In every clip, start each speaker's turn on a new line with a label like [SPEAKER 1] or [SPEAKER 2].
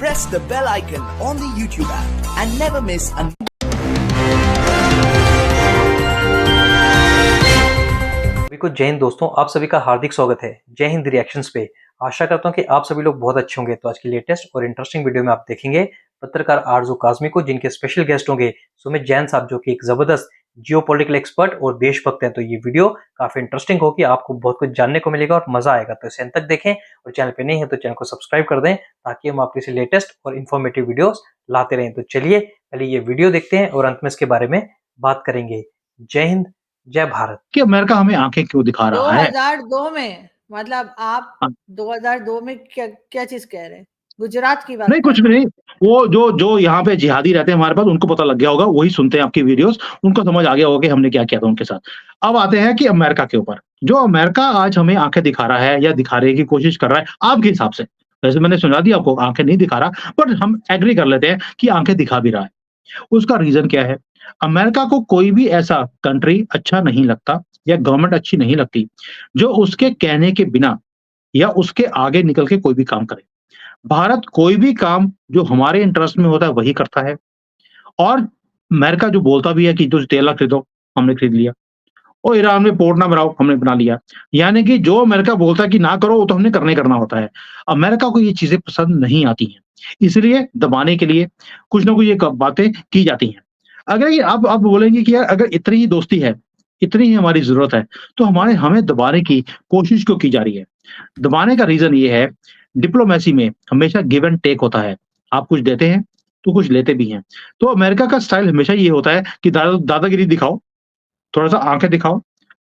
[SPEAKER 1] press the bell icon on the YouTube app and never miss an
[SPEAKER 2] सभी को जय हिंद दोस्तों, आप सभी का हार्दिक स्वागत है जय हिंद रिएक्शंस पे। आशा करता हूं कि आप सभी लोग बहुत अच्छे होंगे। तो आज की लेटेस्ट और इंटरेस्टिंग वीडियो में आप देखेंगे पत्रकार आरजू काज़मी को, जिनके स्पेशल गेस्ट होंगे सुमित जैन साहब, जो कि एक जबरदस्त जियोपॉलिटिकल एक्सपर्ट और देशभक्त हैं। तो ये वीडियो काफी इंटरेस्टिंग होगी, आपको बहुत कुछ जानने को मिलेगा और मजा आएगा। तो इसे अंत तक देखें और चैनल पे नहीं है तो चैनल को सब्सक्राइब कर दें, ताकि हम आपके लिए लेटेस्ट और इन्फॉर्मेटिव वीडियोस लाते रहें। तो चलिए पहले ये वीडियो देखते हैं और अंत में इसके बारे में बात करेंगे। जय हिंद, जय भारत।
[SPEAKER 3] कि अमेरिका हमें आंखें क्यों दिखा रहा है?
[SPEAKER 4] 2002 में, मतलब आप 2002 में क्या चीज कह रहे हैं? गुजरात की बात
[SPEAKER 3] नहीं, कुछ भी नहीं। वो जो यहाँ पे जिहादी रहते हैं हमारे पास, उनको पता लग गया होगा, वही सुनते हैं आपकी वीडियोस, उनको समझ आ गया होगा कि हमने क्या किया था उनके साथ। अब आते हैं कि अमेरिका के ऊपर। जो अमेरिका आज हमें आंखें दिखा रहा है या दिखाने की कोशिश कर रहा है, आपके हिसाब से, वैसे मैंने सुना दिया आपको आंखें नहीं दिखा रहा, बट हम एग्री कर लेते हैं कि आंखें दिखा भी रहा है। उसका रीजन क्या है? अमेरिका को कोई भी ऐसा कंट्री अच्छा नहीं लगता या गवर्नमेंट अच्छी नहीं लगती जो उसके कहने के बिना या उसके आगे निकल के कोई भी काम करे। भारत कोई भी काम जो हमारे इंटरेस्ट में होता है वही करता है, और अमेरिका जो बोलता भी है कि तुझ तेल खरीदो, हमने खरीद लिया, और ईरान में पोर्ट ना बनाओ, हमने बना लिया। यानी कि जो अमेरिका बोलता है कि ना करो, वो तो हमने करना होता है। अमेरिका को ये चीजें पसंद नहीं आती हैं, इसलिए दबाने के लिए कुछ ना कुछ ये बातें की जाती हैं। अगर ये आप बोलेंगे कि यार अगर इतनी ही दोस्ती है, इतनी ही हमारी जरूरत है, तो हमें दबाने की कोशिश क्यों की जा रही है? दबाने का रीजन ये है, डिप्लोमेसी में हमेशा गिव एंड टेक होता है। आप कुछ देते हैं तो कुछ लेते भी हैं। तो अमेरिका का स्टाइल हमेशा ये होता है कि दादागिरी दिखाओ, थोड़ा-सा आंखें दिखाओ,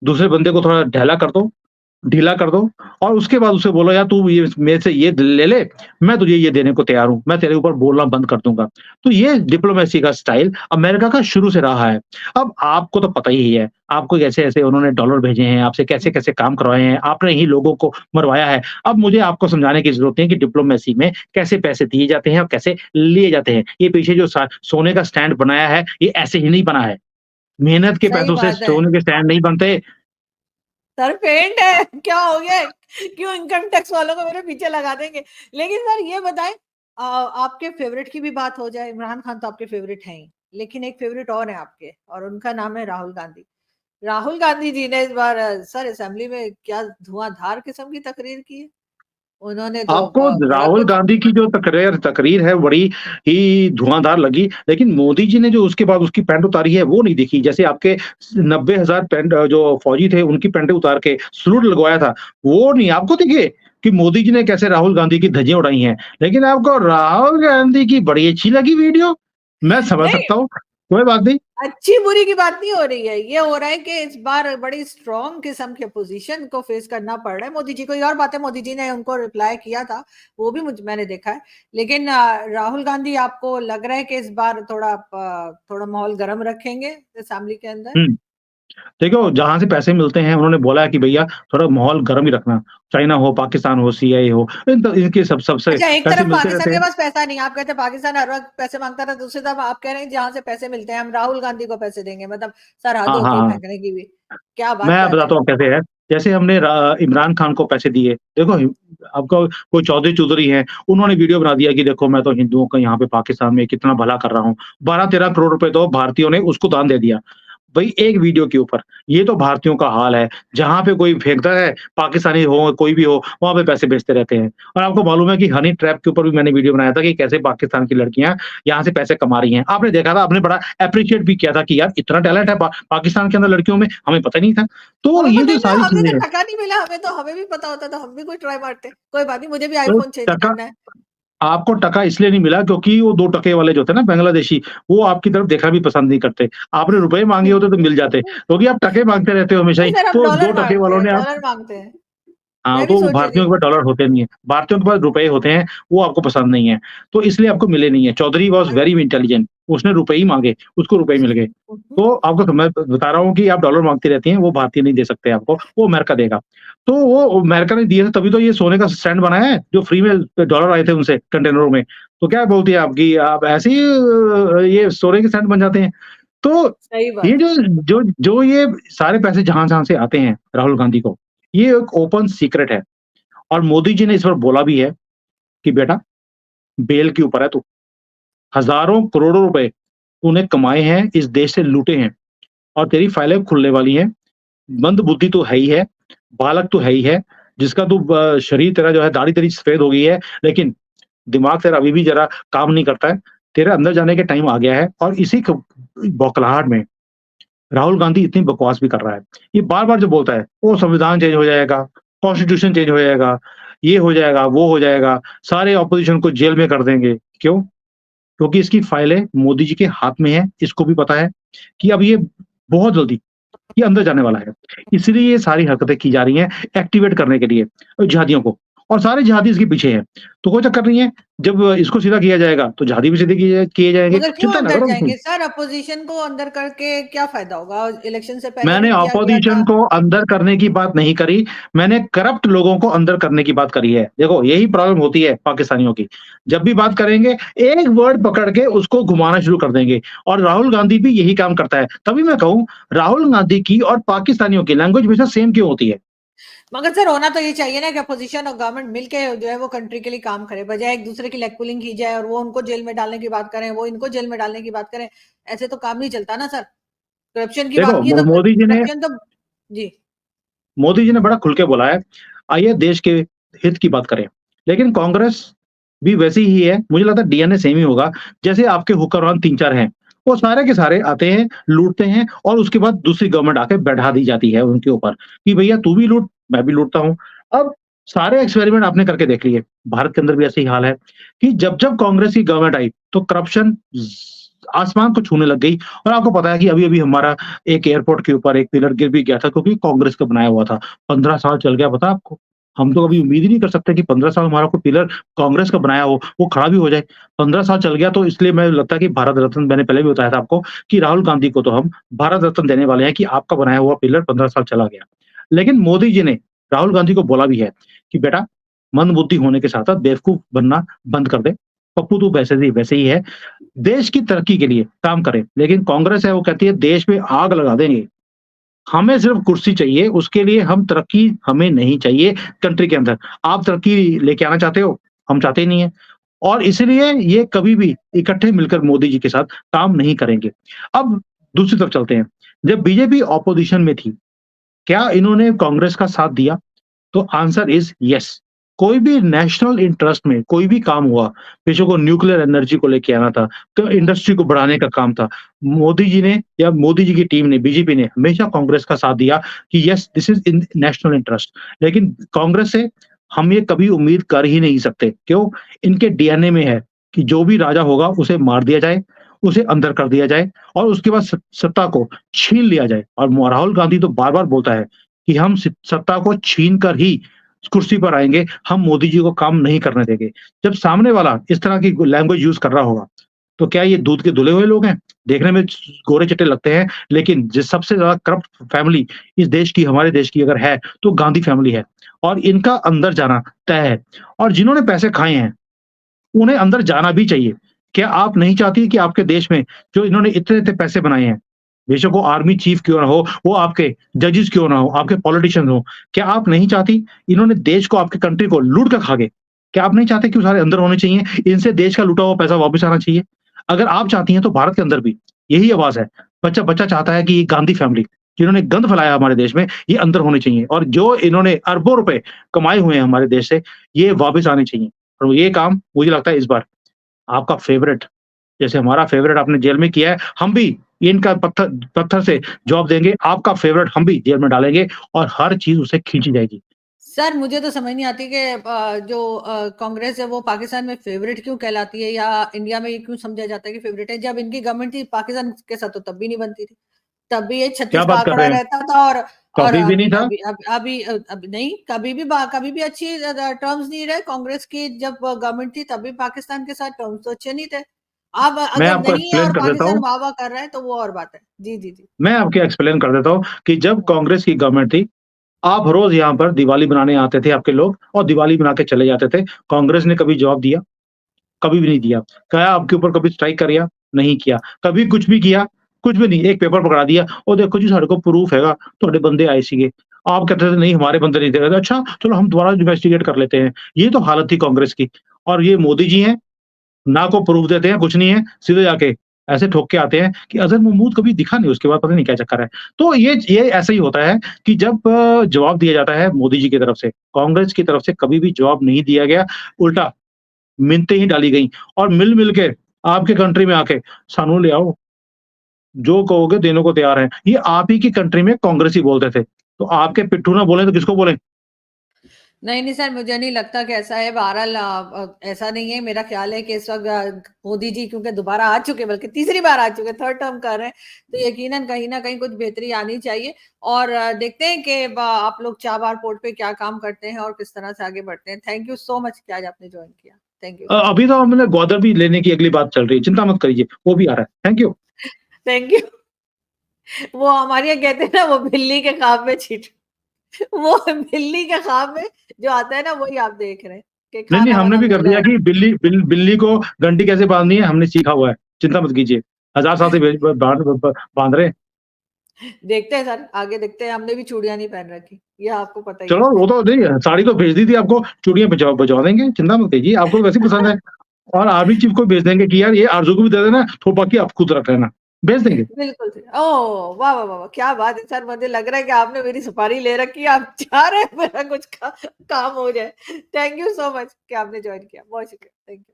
[SPEAKER 3] दूसरे बंदे को थोड़ा ढीला कर दो, और उसके बाद उसे बोलो यार तू ये मेरे से ये ले, मैं तुझे ये देने को तैयार हूँ, मैं तेरे ऊपर बोलना बंद कर दूँगा। तो ये डिप्लोमेसी का स्टाइल अमेरिका का शुरू से रहा है। अब आपको तो पता ही है, आपको कैसे-ऐसे उन्होंने डॉलर भेजे हैं, आपसे कैसे-कैसे काम करवाए हैं, आपने ही लोगों को मरवाया है। अब मुझे आपको समझाने की ज़रूरत नहीं है कि डिप्लोमेसी में कैसे पैसे दिए जाते हैं और कैसे लिए जाते हैं। ये पीछे जो सोने का स्टैंड बनाया है, ये ऐसे ही नहीं बना है। मेहनत के पैसों से सोने के स्टैंड नहीं बनते।
[SPEAKER 4] सर पेंट है, क्या हो गया? क्यों इनकम टैक्स वालों को मेरे पीछे लगा देंगे? लेकिन सर ये बताएं, आपके फेवरेट की भी बात हो जाए। इमरान खान तो आपके फेवरेट हैं ही, लेकिन एक फेवरेट और है आपके, और उनका नाम है राहुल गांधी। राहुल गांधी जी ने इस बार सर असेंबली में क्या धुआंधार किस्म की तकरीर की है। उन्होंने तो
[SPEAKER 3] आपको
[SPEAKER 4] बड़ा
[SPEAKER 3] राहुल
[SPEAKER 4] कुछ
[SPEAKER 3] गांधी की जो तकरीर है बड़ी ही धुआंधार लगी, लेकिन मोदी जी ने जो उसके बाद उसकी पैंट उतारी है वो नहीं दिखी। जैसे आपके 90,000 पैंट जो फौजी थे उनकी पैंटें उतार के सलूट लगवाया था, वो नहीं आपको दिखे कि मोदी जी ने कैसे राहुल गांधी की धज्जियां उड़ाई हैं। लेकिन आपको राहुल गांधी की बड़ी अच्छी लगी वीडियो, मैं समझ सकता हूँ, कोई बात नहीं।
[SPEAKER 4] अच्छी बुरी की बात नहीं हो रही है, ये हो रहा है कि इस बार बड़ी स्ट्रॉन्ग किस्म के अपोजिशन को फेस करना पड़ रहा है मोदी जी को। और बात है, मोदी जी ने उनको रिप्लाई किया था, वो भी मैंने देखा है। लेकिन राहुल गांधी, आपको लग रहा है कि इस बार थोड़ा माहौल गर्म रखेंगे असेंबली के अंदर?
[SPEAKER 3] देखो, जहाँ से पैसे मिलते हैं उन्होंने बोला है कि भैया थोड़ा माहौल गर्म ही रखना, चाइना हो, पाकिस्तान हो, सीआईए हो, इनके सबसे
[SPEAKER 4] अच्छा, एक
[SPEAKER 3] पैसे
[SPEAKER 4] तरफ
[SPEAKER 3] मिलते
[SPEAKER 4] पाकिस्तान
[SPEAKER 3] रहते
[SPEAKER 4] के
[SPEAKER 3] हैं।
[SPEAKER 4] पास पैसा नहीं, आप कहते हैं पाकिस्तान हर वक्त पैसे मांगता था, दूसरी तरफ आप कह रहे हैं जहां से पैसे मिलते हैं हम राहुल गांधी को पैसे देंगे, मतलब सरहद
[SPEAKER 3] हाँ, हाँ,
[SPEAKER 4] होती है
[SPEAKER 3] हाँ।
[SPEAKER 4] फेंकने की भी। क्या बात
[SPEAKER 3] मैं
[SPEAKER 4] कर रहे
[SPEAKER 3] बताता
[SPEAKER 4] हैं?
[SPEAKER 3] हूँ कैसे है। जैसे हमने इमरान खान को पैसे दिए, देखो आपको कोई चौधरी हैं, उन्होंने वीडियो बना दिया कि देखो मैं तो हिंदुओं का यहाँ पे पाकिस्तान में कितना भला कर रहा हूँ। 12-13 करोड़ रुपए तो भारतीयों ने उसको दान दे दिया। भई एक वीडियो के ऊपर। ये तो भारतीयों का हाल है। जहाँ पे कोई फेंकता है, पाकिस्तानी हो, कोई भी हो, वहाँ पे पैसे भेजते रहते हैं। और आपको मालूम है कि हनी ट्रैप के ऊपर भी मैंने वीडियो बनाया था कि कैसे पाकिस्तान की लड़कियाँ यहाँ से पैसे कमा रही हैं। आपने देखा था, आपने बड़ा एप्रिशिएट भी किया था कि यार इतना टैलेंट है पाकिस्तान के अंदर लड़कियों में, हमें पता नहीं था। तो
[SPEAKER 4] हमें
[SPEAKER 3] ये
[SPEAKER 4] पता
[SPEAKER 3] जो
[SPEAKER 4] ही था,
[SPEAKER 3] सारी
[SPEAKER 4] हमें
[SPEAKER 3] चीज़ें
[SPEAKER 4] तो
[SPEAKER 3] हैं,
[SPEAKER 4] टका नहीं मिला, हमें भी पता होता तो हम भी कोई ट्राई मारते। कोई बात नहीं, मुझे भी
[SPEAKER 3] तो
[SPEAKER 4] आईफोन चेंज
[SPEAKER 3] टका
[SPEAKER 4] करना है।
[SPEAKER 3] आपको टका इसलिए नहीं मिला क्योंकि वो 2 टके वाले जो थे ना बांग्लादेशी, वो आपकी तरफ देखना भी पसंद नहीं करते। आपने रुपए माँगे होते तो मिल जाते, क्योंकि आप टके माँगते रहते हो हमेशा ही,
[SPEAKER 4] नहीं सर, हम
[SPEAKER 3] तो 2
[SPEAKER 4] डॉलर
[SPEAKER 3] टके
[SPEAKER 4] मांगते
[SPEAKER 3] वालों
[SPEAKER 4] हैं,
[SPEAKER 3] ने आप
[SPEAKER 4] डॉलर मांगते हैं।
[SPEAKER 3] हाँ,
[SPEAKER 4] मैं भी
[SPEAKER 3] तो
[SPEAKER 4] सोच रही
[SPEAKER 3] भारतीयों
[SPEAKER 4] थी।
[SPEAKER 3] के पास डॉलर होते नहीं है, भारतीयों के पास रुपए होते हैं, वो आपको पसंद नहीं है, तो इसलिए आपको मिले नहीं है। चौधरी वाज़ वेरी इंटेलिजेंट, उसने रुपए ही माँगे, उसको रुपए मिल गए। तो आपको मैं बता रहा हूँ कि आप डॉलर माँगती रहती हैं, वो भारतीय नहीं दे सकते आपको, वो अमेरिका देगा। तो वो अमेरिका ने दिए थे तभी तो ये सोने का स्टैंड बनाया है, जो फ्री में डॉलर आए थे उनसे कंटेनरों में। तो क्या बोलती है आप कि आप ऐसे ही ये सोने के स्टैंड बन जाते हैं। तो
[SPEAKER 4] सही
[SPEAKER 3] ये
[SPEAKER 4] बात है।
[SPEAKER 3] जो ये सारे पैसे जहाँ-जहाँ से आते हैं राहुल गांधी को, ये एक ओपन सीक्रेट है। और मोदी जी ने इस पर बोला भी है कि बेटा बेल के ऊपर है तू। हज़ारों करोड़ों रुपए तूने कमाए हैं, इस देश से लूटे हैं और तेरी फाइलें खुलने वाली हैं। मंदबुद्धि तो है ही है, बालक तो है ही है, जिसका तू शरीर तेरा जो है दाढ़ी तेरी सफ़ेद हो गई है, लेकिन दिमाग तेरा अभी भी ज़रा काम नहीं करता है। तेरे अंदर जाने का टाइम आ गया है और इसी क बौखलाहट में राहुल गांधी इतनी बकवास भी कर रहा है। ये बार-बार जो बोलता है, वो संविधान चेंज हो जाएगा, कॉन्स्टिट्यूशन चेंज हो जाएगा, ये हो जाएगा, वो हो जाएगा, सारे ऑपोज़िशन को जेल में कर देंगे। क्यों? क्योंकि इसकी फाइलें मोदी जी के हाथ में हैं, इसको भी पता है कि अब ये बहुत जल्दी ये अंदर जाने वाला है। इसलिए ये सारी हरकतें की जा रही हैं एक्टिवेट करने के लिए जिहादियों को और सारे जिहादी इसके पीछे हैं। तो कोई चक्कर नहीं है, जब इसको सीधा किया जाएगा, तो जिहादी भी सीधे किए जाएँगे।
[SPEAKER 4] मगर क्यों
[SPEAKER 3] चिंता ना
[SPEAKER 4] अंदर
[SPEAKER 3] करो
[SPEAKER 4] जाएँगे
[SPEAKER 3] तुम।
[SPEAKER 4] सर? अपोज़िशन को अंदर करके क्या फ़ायदा होगा? इलेक्शन से पहले
[SPEAKER 3] मैंने
[SPEAKER 4] भी किया गया
[SPEAKER 3] अपोज़िशन
[SPEAKER 4] था।
[SPEAKER 3] को अंदर करने की बात नहीं करी, मैंने करप्ट लोगों को अंदर करने की बात करी है। देखो यही प्रॉब्लम होती है पाकिस्तानियों की। जब भी बात करेंगे, एक वर्ड पकड़ के उसको घुमाना शुरू कर देंगे और राहुल गांधी भी यही काम करता है। तभी मैं कहूँ राहुल गांधी की और पाकिस्तानियों की लैंग्वेज हमेशा सेम क्यों होती है?
[SPEAKER 4] मगर सर होना तो ये चाहिए ना कि अपोज़िशन और गवर्नमेंट मिलके जो है वो कंट्री के लिए काम करे, बजाय एक दूसरे की लेग पुलिंग की जाए और वो उनको जेल में डालने की बात करें, वो इनको जेल में डालने की बात करें। ऐसे तो काम नहीं चलता ना सर। करप्शन की
[SPEAKER 3] देखो
[SPEAKER 4] बात की है तो करप्शन तो जी।
[SPEAKER 3] मोदी जी ने बड़ा खुल के बोला है, आइए देश के हित की बात करें। लेकिन कांग्रेस भी वैसी ही है, मुझे लगता है डीएनए सेम ही होगा, जैसे आपके हुक्मरान 3-4 हैं। वो सारे के सारे आते हैं, लूटते हैं और उसके बाद दूसरी गवर्नमेंट आके बैठा दी जाती है उनके ऊपर, कि भैया तू भी लूट, मैं भी लूटता हूँ। अब सारे एक्सपेरिमेंट आपने करके देख लिए, भारत के अंदर भी ऐसे ही हाल है, कि जब-जब कांग्रेस की गवर्नमेंट आई, तो करप्शन आसमान को छूने लग गई और आपको पता है कि अभी-अभी हमारा एक एयरपोर्ट के ऊपर एक पिलर गिर भी गया था क्योंकि कांग्रेस का बनाया हुआ था। 15 साल चल गया पता है आपको? हम तो कभी उम्मीद ही नहीं कर सकते कि 15 साल हमारा कोई पिलर कांग्रेस का बनाया हो, वो खड़ा भी हो जाए। 15 साल चल गया तो इसलिए मुझे लगता है कि भारत रत्न मैंने पहले भी बताया था आपको कि राहुल गांधी को तो हम भारत रत्न देने वाले हैं कि आपका बनाया हुआ पिलर 15 साल चला गया। लेकिन मोदी जी ने राहुल गांधी को बोला भी है कि बेटा मंदबुद्धि होने के साथ-साथ बेवकूफ बनना बंद कर दे। पप्पू तू वैसे ही है। देश की तरक्की के लिए काम करें। लेकिन कांग्रेस है वो कहती है देश में आग लगा देंगे। हमें सिर्फ कुर्सी चाहिए, उसके लिए हम तरक्की हमें नहीं चाहिए कंट्री के अंदर। आप तरक्की लेके आना चाहते हो, हम चाहते ही नहीं है। और इसलिए ये कभी भी इकट्ठे मिलकर मोदी जी के साथ काम नहीं करेंगे। अब दूसरी तरफ चलते हैं। जब बीजेपी ऑपोजिशन में थी, क्या इन्होंने कांग्रेस का साथ दिया? तो आंसर इज़ येस। कोई भी नेशनल इंटरेस्ट में कोई भी काम हुआ, देशों को न्यूक्लियर एनर्जी को लेके आना था, तो इंडस्ट्री को बढ़ाने का काम था। मोदी जी ने या मोदी जी की टीम ने, बीजेपी ने हमेशा कांग्रेस का साथ दिया कि yes this is in national interest. लेकिन कांग्रेस से हम ये कभी उम्मीद कर ही नहीं सकते। क्यों? इनके डीएनए में है कि जो भी राजा होगा उसे मार दिया जाए, उसे अंदर कर दिया जाए और उसके बाद सत्ता को छीन लिया जाए। और राहुल गांधी तो बार-बार बोलता है कि हम सत्ता को छीन कर ही कुर्सी पर आएँगे, हम मोदी जी को काम नहीं करने देंगे। जब सामने वाला इस तरह की लैंग्वेज यूज़ कर रहा होगा, तो क्या ये दूध के धुले हुए लोग हैं? देखने में गोरे-चिट्टे लगते हैं, लेकिन जिस सबसे ज़्यादा करप्ट फैमिली इस देश की, हमारे देश की अगर है, तो गांधी फैमिली है और इनका अंदर जाना तय है। और जिन्होंने पैसे खाए हैं, उन्हें अंदर जाना भी चाहिए। क्या आप नहीं चाहती कि आपके देश में जो इन्होंने इतने-इतने पैसे बनाए हैं, बेशक वो आर्मी चीफ क्यों ना हो, वो आपके जजेस क्यों ना हो, आपके पॉलिटिशियंस हो, क्या आप नहीं चाहती इन्होंने देश को, आपकी कंट्री को लूट कर खा गए? क्या आप नहीं चाहते कि वो सारे अंदर होने चाहिए? इनसे देश का लूटा हुआ पैसा वापस आना चाहिए? अगर आप चाहती हैं तो भारत के अंदर भी यही आवाज़ है। बच्चा चाहता है कि ये गांधी फैमिली जिन्होंने गंद फैलाया हमारे देश में, ये अंदर होने चाहिए और जो इन्होंने अरबों रुपए कमाए हुए हैं हमारे देश से, ये वापस आने चाहिए। और ये काम मुझे लगता है इस बार आपका फेवरेट, जैसे हमारा फेवरेट आपने जेल में किया है, हम भी इनका पत्थर पत्थर से जवाब देंगे, आपका फेवरेट हम भी जेल में डालेंगे और हर चीज़ उसे खींची जाएगी।
[SPEAKER 4] सर मुझे तो समझ नहीं आती कि जो कांग्रेस है वो पाकिस्तान में फेवरेट क्यों कहलाती है या इंडिया में ये क्यों समझा जाता है कि फेवरेट है। जब इनकी गवर्नमेंट थी पाकिस्तान के साथ तो तब भी नहीं बनती थी। तब भी ये
[SPEAKER 3] क्या
[SPEAKER 4] 36 का
[SPEAKER 3] बात कर
[SPEAKER 4] आंकड़ा
[SPEAKER 3] रहे हैं?
[SPEAKER 4] रहता था और
[SPEAKER 3] कभी भी नहीं था?
[SPEAKER 4] अभी नहीं कभी भी अच्छी टर्म्स नहीं रहे कांग्रेस की। जब गवर्नमेंट थी तब भी पाकिस्तान के साथ टर्म्स तो अच्छे नहीं थे। अब
[SPEAKER 3] मैं
[SPEAKER 4] अगर
[SPEAKER 3] आपको
[SPEAKER 4] नहीं है
[SPEAKER 3] एक्सप्लेन
[SPEAKER 4] और
[SPEAKER 3] कर देता
[SPEAKER 4] पाकिस्तान
[SPEAKER 3] हूँ
[SPEAKER 4] वाह-वाह कर रहा है तो वो और बात है। जी, जी, जी।
[SPEAKER 3] मैं आपको एक्सप्लेन कर देता हूँ कि जब कांग्रेस की गवर्नमेंट थी, आप रोज़ यहाँ पर दिवाली मनाने आते थे आपके लोग और दिवाली मना के चले जाते थे। कांग्रेस ने कभी जवाब दिया? कभी भी नहीं दिया। क्या आपके ऊपर कभी स्ट्राइक करिया? नहीं किया। कभी कुछ भी किया? कुछ भी नहीं। एक पेपर पकड़ा दिया और देखो जी साढ़े को प्रूफ हैगा, तुहाडे बंदे आए सीगे। आप कहते थे नहीं हमारे बंदे नहीं थे। अच्छा चलो हम दोबारा इन्वेस्टिगेट कर लेते हैं। ये तो हालत थी कांग्रेस की और ये मोदी जी हैं, ना को प्रूफ देते हैं, कुछ नहीं है, सीधे जाके ऐसे ठोक के आते हैं कि अज़र महमूद कभी दिखा नहीं, उसके बाद पता नहीं क्या चक्कर है। तो ये ऐसा ही होता है कि जब जवाब दिया जाता है मोदी जी की तरफ से, कांग्रेस की तरफ से कभी भी जवाब नहीं दिया गया, उल्टा मिन्नतें ही डाली गईं और मिल-मिल के आपके कंट्री में आके सानू ले आओ, जो कहोगे देने को तैयार हैं। ये आप ही की कंट्री में कांग्रेसी बोलते थे, तो आपके पिट्ठू ना बोले तो किसको बोलें?
[SPEAKER 4] नहीं, नहीं सर, मुझे नहीं लगता कि ऐसा है। बहरहाल ऐसा नहीं है। मेरा ख्याल है कि इस वक़्त मोदी जी क्योंकि दोबारा आ चुके, बल्कि तीसरी बार आ चुके, थर्ड टर्म कर रहे हैं, तो यकीनन कहीं न कहीं कुछ बेहतरी आनी चाहिए। और देखते हैं कि ब आप लोग चाबहार पोर्ट पे क्या काम करते हैं और किस तरह से आगे बढ़ते हैं। थैंक यू सो मच कि आज आपने जॉइन किया। Thank you.
[SPEAKER 3] अभी तो हमने ग्वादर भी लेने की अगली बात चल रही है, चिंता मत करिए, वो भी आ रहा है। Thank you.
[SPEAKER 4] Thank you. वो हमारे यहाँ कहते हैं ना, वो बिल्ली के ख्वाब में छींट वो बिल्ली के ख्वाब में जो आता है ना, वही आप देख रहे हैं कि
[SPEAKER 3] नहीं, हमने
[SPEAKER 4] खाना-वाना
[SPEAKER 3] भी कर
[SPEAKER 4] मिल रहा
[SPEAKER 3] दिया
[SPEAKER 4] है।
[SPEAKER 3] कि बिल्ली को घंटी कैसे बाँधनी है, हमने सीखा हुआ है। चिंता मत कीजिए। हज़ार साल से बे ब बाँध ब बाँध रहे हैं।
[SPEAKER 4] देखते हैं सर, आगे देखते हैं। हमने भी चूड़ियाँ नहीं पहन रखी, ये आपको पता ही है।
[SPEAKER 3] चलो वो तो नहीं, साड़ी तो भेज दी थी आपको, चूड़ियाँ भिजवा देंगे, चिंता मत कीजिए, आपको तो वैसे ही पसंद है। और आर्मी चीफ को भेज देंगे कि यार ये आरज़ू को भी दे देना, थोपा की आप खुद रख लेना। भेज देंगे।
[SPEAKER 4] बिल्कुल सही। ओह! वाह, वाह, वाह, वाह! क्या बात है सर, मुझे लग रहा है कि आपने मेरी सुपारी ले रखी है, आप चाह रहे हैं मेरा कुछ काम हो जाए। थैंक यू सो मच कि आपने जॉइन किया। बहुत शुक्रिया। Thank you.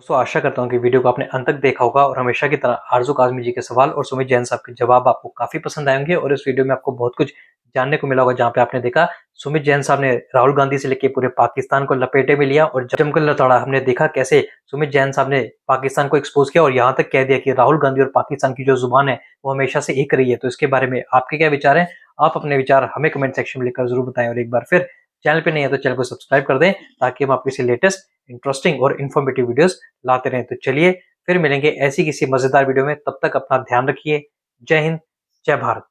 [SPEAKER 2] दोस्तों आशा करता हूँ कि वीडियो को आपने अंत तक देखा होगा और हमेशा की तरह आरज़ू काज़मी जी के सवाल और सुमित जैन साहब के जवाब आपको काफ़ी पसंद आएँगे और इस वीडियो में आपको बहुत कुछ जानने को मिला होगा, जहाँ पे आपने देखा सुमित जैन साहब ने राहुल गांधी से लेके पूरे पाकिस्तान को लपेटे में लिया और जमकर लताड़ा। हमने देखा कैसे सुमित जैन साहब ने पाकिस्तान को एक्सपोज़ किया और यहाँ तक कह दिया कि राहुल गांधी और पाकिस्तान की जो ज़ुबान है वो हमेशा से एक रही है। तो इसके बारे में आपके क्या विचार हैं? आप अपने विचार हमें कमेंट सेक्शन में लिखकर ज़रूर बताएँ और एक बार फिर चैनल पे नहीं है तो चैनल को सब्सक्राइब कर दें, ताकि हम आपके लिए लेटेस्ट, इंटरेस्टिंग और इन्फॉर्मेटिव वीडियोस लाते रहें। तो चलिए फिर मिलेंगे ऐसी किसी मजेदार वीडियो में, तब तक अपना ध्यान रखिए। जय हिंद, जय भारत।